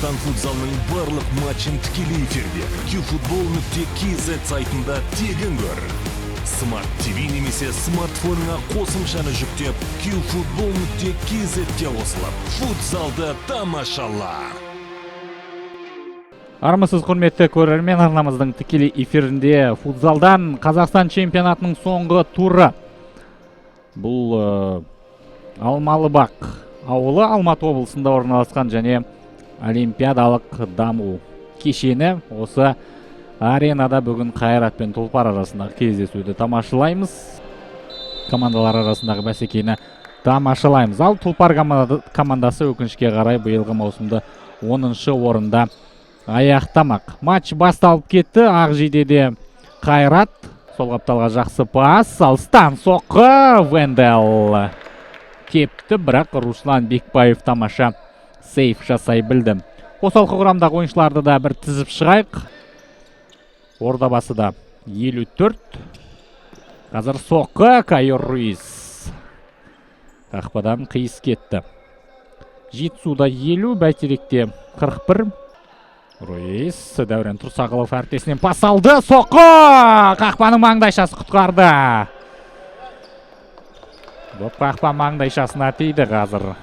Қазақстан футзалының барлық матчын тікелей эфирде qfutbol.kz сайтында тегін көр. Smart TV немесе смартфоныңа қосымшаны жүктеп, qfutbol.kz-те қосылып, футзалды тамашала. Армысыз құрметті көрермен, арнамыздың тікелей эфирінде футзалдан Қазақстан чемпионатының соңғы туры. Бұл Алмалыбақ ауылы Алматы облысында орналасқан және олимпиадалық даму кешені. Осы аренада бүгін Қайрат пен Тұлпар арасындағы кездесуді тамашалаймыз. Командалар арасындағы бәсекені тамашалаймыз. Ал Тұлпар командасы өкінішке қарай биылғы маусымды 10-шы орында аяқтамақ. Матч басталып кетті. Ақжидеде Қайрат, сол қапталға жақсы пас, алыстан соққы, Вендел кепті, бірақ Руслан Бекбаев тамаша сейф жасай білді. Қосалқы құрамдағы ойыншыларды да бір тізіп шығайық. Ордабасы да 54. Қазір соққы, Кайор Руис қақпадан қиыс кетті. Жетісуда 50, Бәйтеректе 41. Руис, Дәурен Тұрсағылов әріптесінен пас алды, соққы! Қақпаның маңдайшасы құтқарды. Доп қақпа маңдайшасына тиді қазір.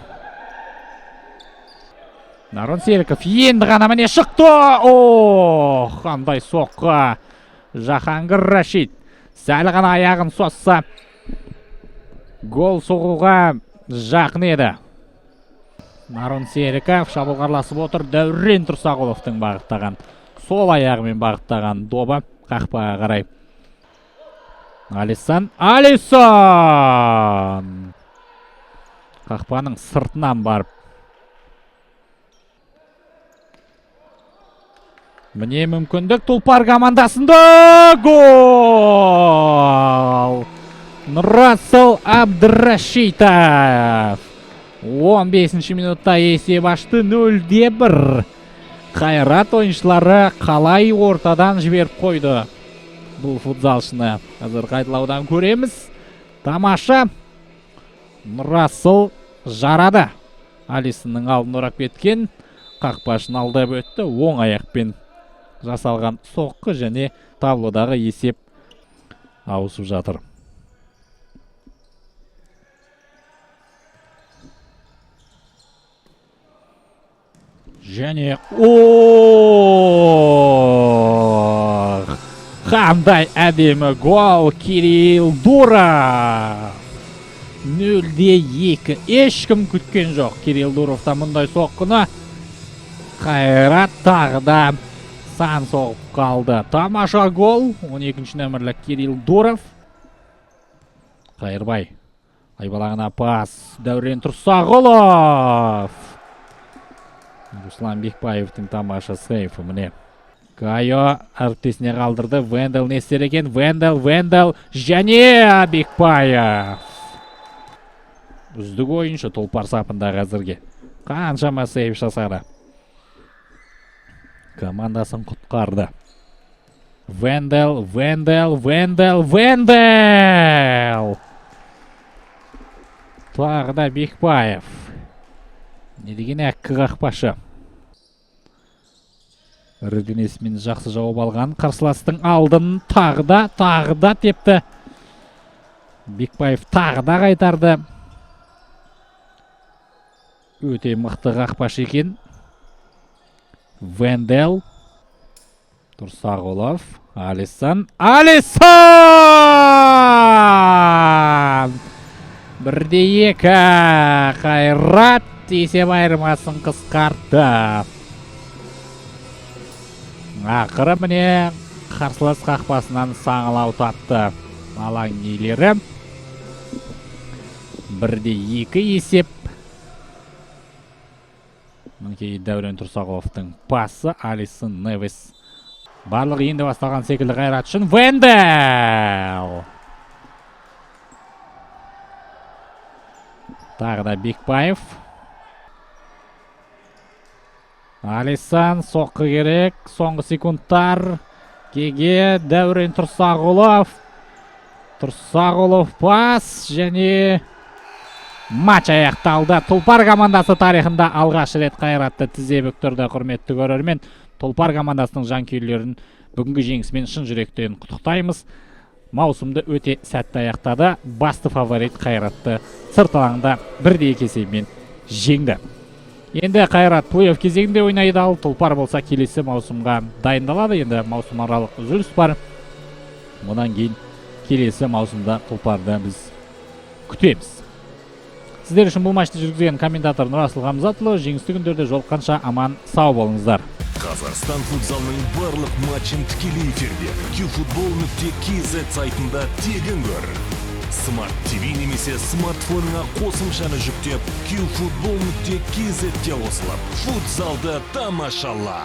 Нарон Серіков енді ғана міне шықты. Қандай соққы. Жахангир Рашид сәл ғана аяғын сосса гол соғуға жақын еді. Нарон Серіков шабуылғарласып отыр. Дәурен Тұрсағыловтың бағыттаған, сол аяғымен бағыттаған добы қақпаға қарай. Алисан қақпаның сыртынан барып. Міне мүмкіндік Тұлпар командасында. Гол! Нұрасыл Абдрашитов 15-ші минутта есеп ашты. 0-1. Қайрат ойыншылары қалай ортадан жіберіп қойды бұл футзалшыны. Қазір қайталаудан көреміз. Тамаша. Нұрасыл жарады. Алисының алдын орап кеткен. Қақпашын алдап өтті. Оң аяқпен жасалған соққы және таблодағы есеп ауысып жатыр. Және қандай әдемі гол, Кирилл Дуров. 0-2. Ешкім күткен жоқ Кирилл Дуровта мұндай соққыны. Қайрат тағы да сан соғып қалды. Тамаша гол. 12-ші нөмірлік Кирилл Дуров. Қайырбай айбалағына пас. Дәурен Тұрсағылов. Руслан Бекбаевтың тамаша сейфі міне. Кайо әріптесіне қалдырды. Вендел не істер екен? Вендел және Бекбаев. Үздік ойыншы Тұлпар сапында қазірге. Қаншама сейф жасады. Командасын құтқарды. Вендел. Тағы да Бекбаев. Не деген әккі қақпашы. Рыденесімен жақсы жауап алған. Қарсыластың алдын тағы да тепті. Бекбаев тағы да қайтарды. Өте мықты қақпашы екен. Вендел. Тұрсағылов. Алисан! 1-2. Қайрат есеп айырмасын қысқартты. Ақыры міне қарсылас қақпасынан саңылау татты алаң иелері. 1-2 есеп. Мінекей Дәурен Тұрсағыловтың пасы. Алисан Невис. Барлық енді басталған секілді Қайрат үшін. Вендел! Тағы да Бекбаев. Алисан соққы керек. Соңғы секундтар. Кеге Дәурен Тұрсағылов. Тұрсағылов пас және Матч аяқталды. Тұлпар командасы тарихында алғаш рет қайратты тізе бүктірді. Құрметті көрермен, Тұлпар командасының жанкүйерлерін бүгінгі жеңісімен шын жүректен құттықтаймыз. Маусымды өте сәтті аяқтады. Басты фаворит қайратты сырт алаңда 1-2 есебімен жеңді. Енді қайрат плей-офф кезегінде ойнайды, ал Тұлпар болса келесі маусымға дайындалады. Енді маусымаралық үзіліс бар. Мұнан кейін келесі маусымда Тұлпарды біз күтеміз. Сіздер үшін бұл матчты жүргізген комментатор Нұрасыл Ғамзатұлы. Жеңісті күндерде жолыққанша аман сау болыңыздар. Қазақстан футзалының барлық матчын тікелей эфирде qfutbol.kz сайтында тегін көр. Smart TV немесе смартфоныңа қосымшаны жүктеп qfutbol.kz-те қосылып, футзалды тамашала.